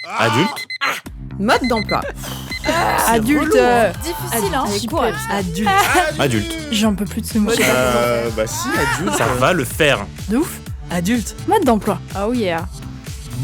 Adulte. Mode d'emploi. Adulte. Difficile, hein. Avec courage. Adulte. Adulte. J'en peux plus de ce mot. Bah si, adulte. Ça va le faire. De ouf. Adulte. Mode d'emploi. Oh yeah.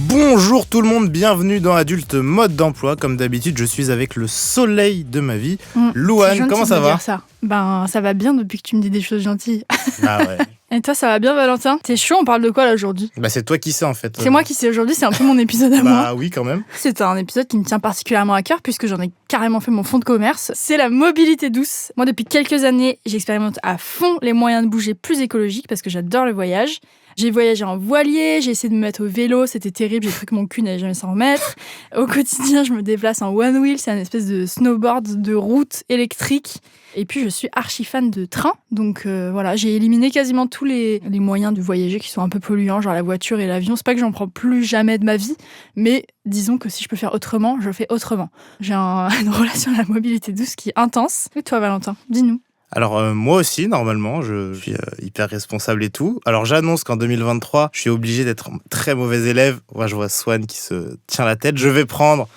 Bonjour tout le monde, bienvenue dans Adulte Mode d'Emploi. Comme d'habitude, je suis avec le soleil de ma vie. Louane, comment ça va? Ben, ça va bien depuis que tu me dis des choses gentilles. Ah ouais. Et toi, ça va bien, Valentin? T'es chaud, on parle de quoi là aujourd'hui? Bah c'est toi qui sais en fait. C'est moi qui sais aujourd'hui, c'est un peu mon épisode à moi. Bah oui quand même. C'est un épisode qui me tient particulièrement à cœur puisque j'en ai carrément fait mon fonds de commerce. C'est la mobilité douce. Moi, depuis quelques années, j'expérimente à fond les moyens de bouger plus écologiques parce que j'adore le voyage. J'ai voyagé en voilier, j'ai essayé de me mettre au vélo, c'était terrible, j'ai cru que mon cul n'allait jamais s'en remettre. Au quotidien, je me déplace en one wheel, c'est une espèce de snowboard de route électrique. Et puis, je suis archi fan de train, donc voilà, j'ai éliminé quasiment tous les moyens de voyager qui sont un peu polluants, genre la voiture et l'avion. C'est pas que j'en prends plus jamais de ma vie, mais disons que si je peux faire autrement, je fais autrement. J'ai une relation à la mobilité douce qui est intense. Et toi, Valentin, dis-nous. Alors moi aussi, normalement, je suis hyper responsable et tout. Alors j'annonce qu'en 2023, je suis obligé d'être un très mauvais élève. Moi, je vois Swan qui se tient la tête. Je vais prendre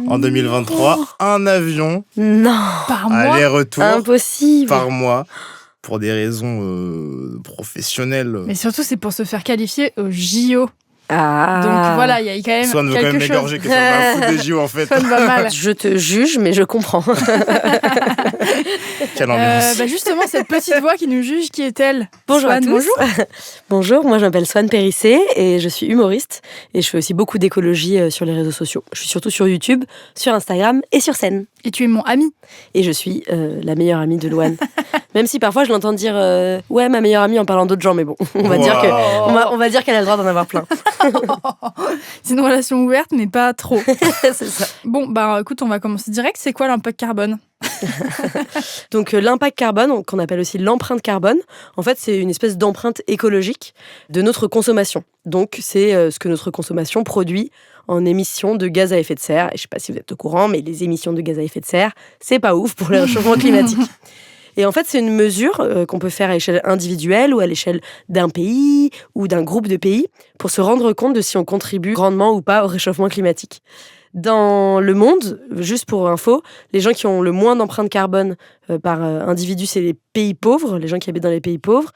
en 2023 un avion. Non. Par mois. Aller-retour. Impossible. Par mois. Pour des raisons professionnelles. Mais surtout, c'est pour se faire qualifier au JO. Ah. Donc voilà, il y a quand même Swan veut quelque quand même chose. m'égorger que ça va foutre des JO en fait. Swan va mal. Je te juge, mais je comprends. Quelle ambiance. Bah justement, cette petite voix qui nous juge, qui est-elle? Bonjour Swan, à tous. bonjour. Bonjour, moi je m'appelle Swan Périssé et je suis humoriste et je fais aussi beaucoup d'écologie sur les réseaux sociaux. Je suis surtout sur YouTube, sur Instagram et sur scène. Et tu es mon ami. Et je suis la meilleure amie de Louane. Même si parfois je l'entends dire ouais, ma meilleure amie en parlant d'autres gens, mais bon, on va dire que on va dire qu'elle a le droit d'en avoir plein. C'est une relation ouverte, mais pas trop. C'est ça. Bon, bah écoute, on va commencer direct. C'est quoi l'impact carbone? Donc l'impact carbone, qu'on appelle aussi l'empreinte carbone, en fait c'est une espèce d'empreinte écologique de notre consommation. Donc c'est ce que notre consommation produit en émissions de gaz à effet de serre. Et je sais pas si vous êtes au courant, mais les émissions de gaz à effet de serre, c'est pas ouf pour le réchauffement climatique. Et en fait, c'est une mesure qu'on peut faire à l'échelle individuelle ou à l'échelle d'un pays ou d'un groupe de pays pour se rendre compte de si on contribue grandement ou pas au réchauffement climatique. Dans le monde, juste pour info, les gens qui ont le moins d'empreinte carbone par individu, c'est les pays pauvres, les gens qui habitent dans les pays pauvres,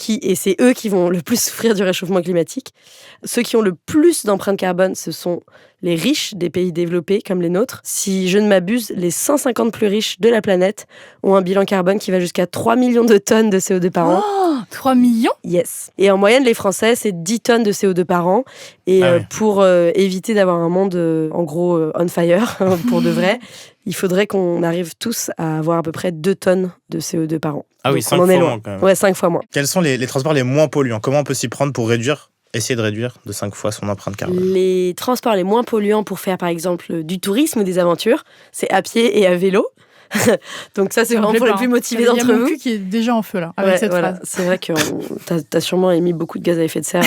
et c'est eux qui vont le plus souffrir du réchauffement climatique. Ceux qui ont le plus d'empreinte carbone, ce sont les riches des pays développés comme les nôtres. Si je ne m'abuse, les 150 plus riches de la planète ont un bilan carbone qui va jusqu'à 3 millions de tonnes de CO2 par an. Oh, 3 millions? Yes. Et en moyenne, les Français, c'est 10 tonnes de CO2 par an. Et pour éviter d'avoir un monde, en gros, on fire, pour de vrai, il faudrait qu'on arrive tous à avoir à peu près 2 tonnes de CO2 par an. Ah oui, Donc, 5 on fois en est moins loin. quand même. Ouais, 5 fois moins. Quels sont les transports les moins polluants? Comment on peut s'y prendre pour essayer de réduire de 5 fois son empreinte carbone? Les transports les moins polluants pour faire, par exemple, du tourisme ou des aventures, c'est à pied et à vélo. Donc ça, c'est vraiment pour les plus motivés d'entre vous. Il y a mon vous. cul qui est déjà en feu, là, avec cette phrase. C'est vrai que t'as sûrement émis beaucoup de gaz à effet de serre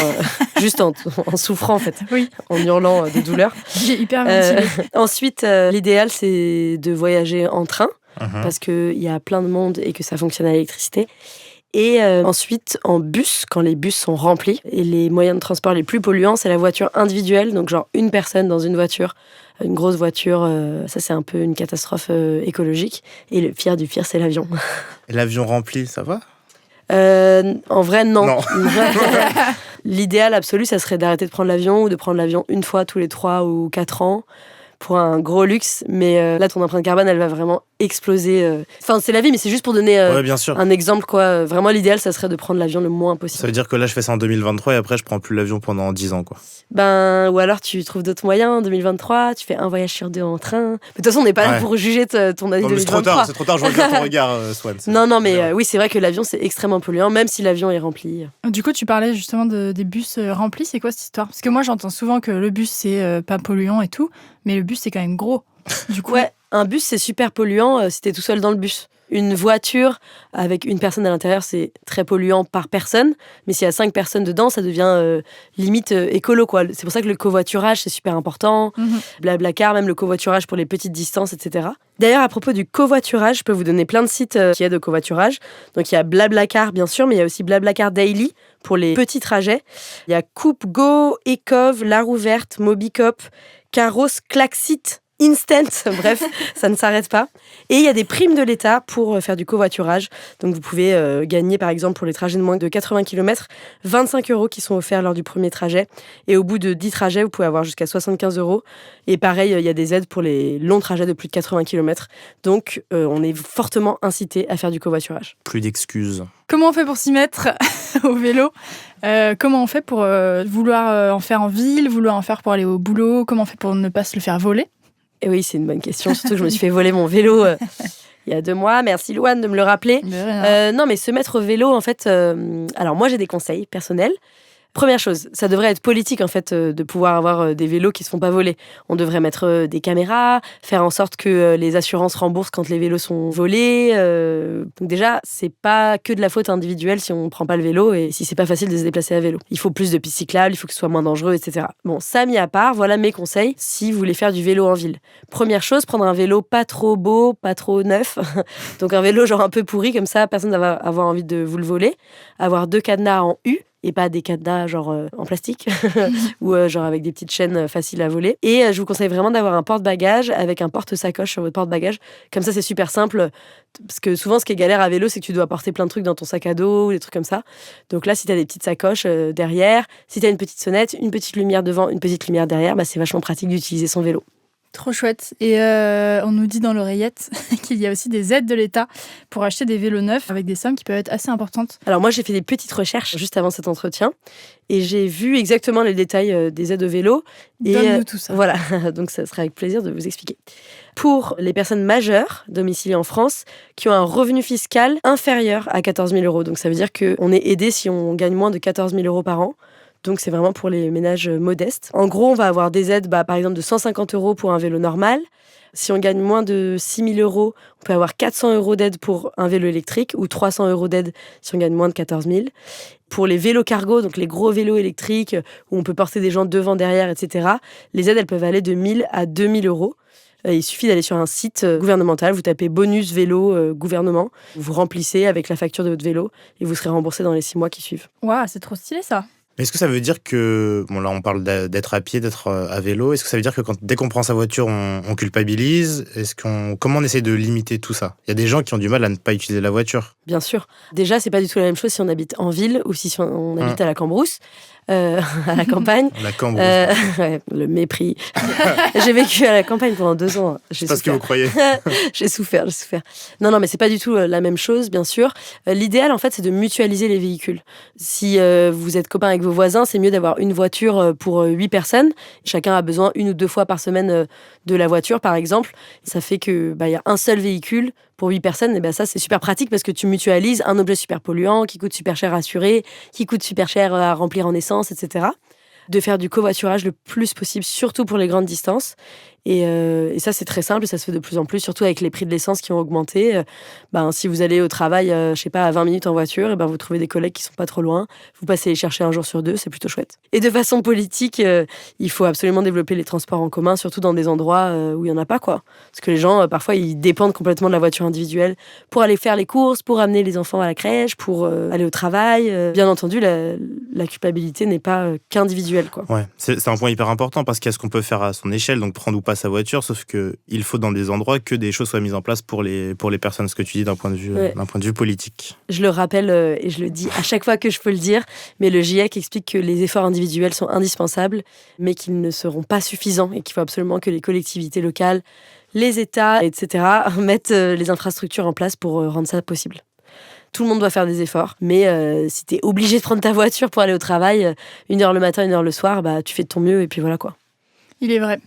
juste en souffrant, en fait, oui. En hurlant de douleur. J'ai hyper ventilé. Ensuite, l'idéal, c'est de voyager en train, parce qu'il y a plein de monde et que ça fonctionne à l'électricité. Et ensuite, en bus, quand les bus sont remplis. Et les moyens de transport les plus polluants, c'est la voiture individuelle. Donc, genre, une personne dans une voiture, une grosse voiture. Ça, c'est un peu une catastrophe écologique. Et le pire du pire, c'est l'avion. Et l'avion rempli, ça va? En vrai, non. Non. L'idéal absolu, ça serait d'arrêter de prendre l'avion ou de prendre l'avion une fois tous les 3 ou 4 ans. Pour un gros luxe, mais là, ton empreinte carbone, elle va vraiment exploser. Enfin, c'est la vie, mais c'est juste pour donner bien sûr. un exemple, quoi. Vraiment, l'idéal, ça serait de prendre l'avion le moins possible. Ça veut dire que là, je fais ça en 2023 et après, je prends plus l'avion pendant 10 ans, quoi. Ben, ou alors, tu trouves d'autres moyens en 2023, tu fais un voyage sur 2 en train. Mais de toute façon, on n'est pas là pour juger ton année 2023. C'est trop tard, je regarde ton regard, Swan. Non, mais oui, c'est vrai que l'avion, c'est extrêmement polluant, même si l'avion est rempli. Du coup, tu parlais justement des bus remplis. C'est quoi cette histoire? Parce que moi, j'entends souvent que le bus, c'est pas polluant et tout, mais le bus, c'est quand même gros. Du coup, ouais, un bus, c'est super polluant si t'es tout seul dans le bus. Une voiture avec une personne à l'intérieur, c'est très polluant par personne. Mais s'il y a 5 personnes dedans, ça devient limite écolo, quoi. C'est pour ça que le covoiturage, c'est super important. Blablacar, même le covoiturage pour les petites distances, etc. D'ailleurs, à propos du covoiturage, je peux vous donner plein de sites qui aident au covoiturage. Donc, il y a Blablacar, bien sûr, mais il y a aussi Blablacar Daily pour les petits trajets. Il y a Coupe Go, Ecov, La Roue Verte, Mobicop, Caros Klaxit Instant, bref, ça ne s'arrête pas. Et il y a des primes de l'État pour faire du covoiturage. Donc vous pouvez gagner, par exemple, pour les trajets de moins de 80 km, 25 € qui sont offerts lors du premier trajet. Et au bout de 10 trajets, vous pouvez avoir jusqu'à 75 €. Et pareil, il y a des aides pour les longs trajets de plus de 80 km. Donc on est fortement incité à faire du covoiturage. Plus d'excuses. Comment on fait pour s'y mettre au vélo ? Comment on fait pour vouloir en faire en ville, vouloir en faire pour aller au boulot ? Comment on fait pour ne pas se le faire voler ? Et oui, c'est une bonne question, surtout que je me suis fait voler mon vélo il y a 2 mois. Merci Louane de me le rappeler. Non, mais se mettre au vélo, en fait... alors moi, j'ai des conseils personnels. Première chose, ça devrait être politique en fait de pouvoir avoir des vélos qui ne se font pas voler. On devrait mettre des caméras, faire en sorte que les assurances remboursent quand les vélos sont volés. Donc déjà, c'est pas que de la faute individuelle si on ne prend pas le vélo et si c'est pas facile de se déplacer à vélo. Il faut plus de pistes cyclables, il faut que ce soit moins dangereux, etc. Bon, ça mis à part, voilà mes conseils si vous voulez faire du vélo en ville. Première chose, prendre un vélo pas trop beau, pas trop neuf. Donc un vélo genre un peu pourri, comme ça personne ne va avoir envie de vous le voler. Avoir 2 cadenas en U. Et pas des cadenas genre en plastique ou genre avec des petites chaînes faciles à voler. Et je vous conseille vraiment d'avoir un porte-bagages avec un porte-sacoche sur votre porte-bagages. Comme ça, c'est super simple. Parce que souvent, ce qui est galère à vélo, c'est que tu dois porter plein de trucs dans ton sac à dos ou des trucs comme ça. Donc là, si tu as des petites sacoches derrière, si tu as une petite sonnette, une petite lumière devant, une petite lumière derrière, bah, c'est vachement pratique d'utiliser son vélo. Trop chouette. Et on nous dit dans l'oreillette qu'il y a aussi des aides de l'État pour acheter des vélos neufs avec des sommes qui peuvent être assez importantes. Alors moi, j'ai fait des petites recherches juste avant cet entretien et j'ai vu exactement les détails des aides au vélo. Donne-nous tout ça. Voilà, donc ça sera avec plaisir de vous expliquer. Pour les personnes majeures domiciliées en France qui ont un revenu fiscal inférieur à 14 000 €. Donc ça veut dire qu'on est aidé si on gagne moins de 14 000 € par an. Donc, c'est vraiment pour les ménages modestes. En gros, on va avoir des aides, par exemple, de 150 € pour un vélo normal. Si on gagne moins de 6 000 €, on peut avoir 400 € d'aide pour un vélo électrique ou 300 € d'aide si on gagne moins de 14 000. Pour les vélos cargo, donc les gros vélos électriques où on peut porter des gens devant, derrière, etc., les aides, elles peuvent aller de 1 000 à 2 000 €. Il suffit d'aller sur un site gouvernemental, vous tapez bonus vélo gouvernement, vous remplissez avec la facture de votre vélo et vous serez remboursé dans les 6 mois qui suivent. Waouh, c'est trop stylé ça. Est-ce que ça veut dire que, bon là on parle d'être à pied, d'être à vélo, est-ce que ça veut dire que dès qu'on prend sa voiture, on culpabilise ? Comment on essaie de limiter tout ça ? Il y a des gens qui ont du mal à ne pas utiliser la voiture. Bien sûr. Déjà, c'est pas du tout la même chose si on habite en ville ou si on habite à la Cambrousse. À la campagne. La Cambrousse. Ouais, le mépris. J'ai vécu à la campagne pendant 2 ans. C'est pas ce que vous croyez. J'ai souffert. Non, mais c'est pas du tout la même chose, bien sûr. L'idéal, en fait, c'est de mutualiser les véhicules. Si vous êtes copains avec vos voisins, c'est mieux d'avoir une voiture pour 8 personnes. Chacun a besoin 1 ou 2 fois par semaine de la voiture, par exemple. Ça fait que y a un seul véhicule pour 8 personnes, et ça, c'est super pratique parce que tu mutualises un objet super polluant qui coûte super cher à assurer, qui coûte super cher à remplir en essence, etc. De faire du covoiturage le plus possible, surtout pour les grandes distances. Et ça, c'est très simple et ça se fait de plus en plus, surtout avec les prix de l'essence qui ont augmenté. Si vous allez au travail, je sais pas, à 20 minutes en voiture, et vous trouvez des collègues qui sont pas trop loin. Vous passez les chercher un jour sur 2, c'est plutôt chouette. Et de façon politique, il faut absolument développer les transports en commun, surtout dans des endroits où il y en a pas, quoi. Parce que les gens, parfois, ils dépendent complètement de la voiture individuelle pour aller faire les courses, pour amener les enfants à la crèche, pour aller au travail. Bien entendu, la culpabilité n'est pas qu'individuelle, quoi. Ouais, c'est un point hyper important parce qu'il y a ce qu'on peut faire à son échelle, donc prendre ou pas sa voiture, sauf qu'il faut dans des endroits que des choses soient mises en place pour les personnes, ce que tu dis d'un point de vue politique. Je le rappelle et je le dis à chaque fois que je peux le dire, mais le GIEC explique que les efforts individuels sont indispensables, mais qu'ils ne seront pas suffisants et qu'il faut absolument que les collectivités locales, les États, etc. mettent les infrastructures en place pour rendre ça possible. Tout le monde doit faire des efforts, mais si t'es obligé de prendre ta voiture pour aller au travail, 1 heure le matin, 1 heure le soir, tu fais de ton mieux et puis voilà, quoi. Il est vrai.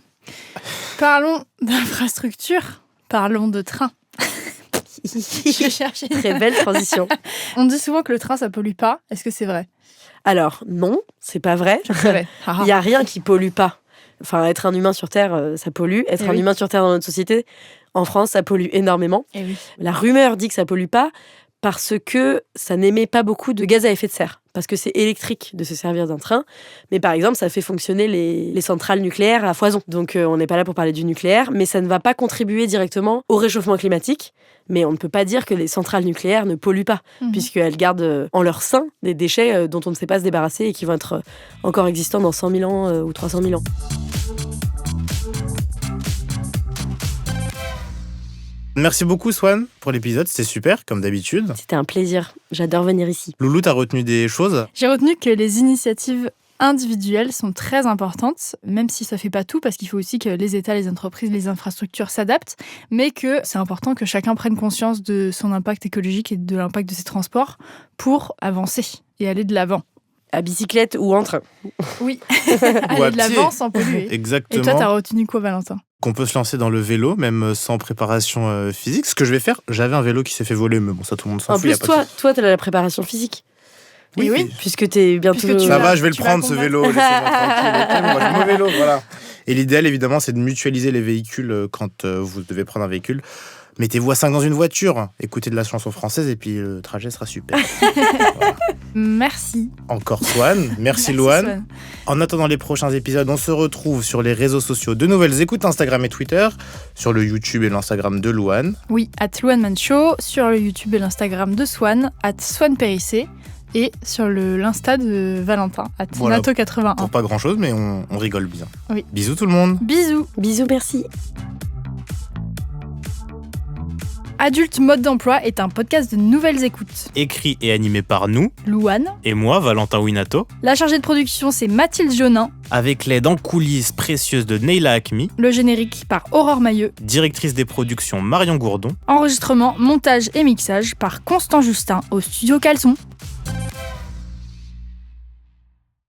Parlons d'infrastructure, parlons de train. Je cherchais. Très belle transition. On dit souvent que le train, ça pollue pas. Est-ce que c'est vrai ? Alors, non, c'est pas vrai. Il n'y a rien qui pollue pas. Enfin, être un humain sur Terre, ça pollue. Être un humain sur Terre dans notre société, en France, ça pollue énormément. Oui. La rumeur dit que ça pollue pas parce que ça n'émet pas beaucoup de gaz à effet de serre. Parce que c'est électrique de se servir d'un train. Mais par exemple, ça fait fonctionner les centrales nucléaires à foison. Donc on n'est pas là pour parler du nucléaire, mais ça ne va pas contribuer directement au réchauffement climatique. Mais on ne peut pas dire que les centrales nucléaires ne polluent pas, puisqu'elles gardent en leur sein des déchets dont on ne sait pas se débarrasser et qui vont être encore existants dans 100 000 ans ou 300 000 ans. Merci beaucoup Swan pour l'épisode, c'était super comme d'habitude. C'était un plaisir. J'adore venir ici. Loulou, t'as retenu des choses? J'ai retenu que les initiatives individuelles sont très importantes, même si ça fait pas tout, parce qu'il faut aussi que les États, les entreprises, les infrastructures s'adaptent, mais que c'est important que chacun prenne conscience de son impact écologique et de l'impact de ses transports pour avancer et aller de l'avant. À bicyclette ou en train. Oui, Ou à aller de pied. l'avant sans polluer. Exactement. Et toi, t'as retenu quoi, Valentin? Qu'on peut se lancer dans le vélo, même sans préparation physique. Ce que je vais faire, j'avais un vélo qui s'est fait voler, mais bon, ça tout le monde s'en En fout. y a plus, pas de toi, t'as la préparation physique. Oui, oui. Puisque t'es bientôt... Puisque tu Ça vas- va, je vais le tu vas prendre ce combattre. vélo, laissez-moi tranquille. Ok, moi, j'ai mon vélo, voilà. Et l'idéal, évidemment, c'est de mutualiser les véhicules quand vous devez prendre un véhicule. Mettez-vous à 5 dans une voiture, écoutez de la chanson française et puis le trajet sera super. Merci. Encore Swan, merci Louane. Swan. En attendant les prochains épisodes, on se retrouve sur les réseaux sociaux de Nouvelles Écoutes, Instagram et Twitter, sur le YouTube et l'Instagram de Louane. Oui, @LouaneManShow, sur le YouTube et l'Instagram de Swan, @SwanPérissé, et sur l'Insta de Valentin, Voilà. @Nato81. Pour pas grand chose, mais on rigole bien. Oui. Bisous tout le monde. Bisous. Bisous, merci. Adulte Mode d'Emploi est un podcast de Nouvelles Écoutes. Écrit et animé par nous, Louane. et moi, Valentin Winato, La chargée de production, c'est Mathilde Jonin. avec l'aide en coulisses précieuse de Neila Hakmi, Le générique par Aurore Mailleux. directrice des productions Marion Gourdon. Enregistrement, montage et mixage par Constant Justin au studio Caleçon.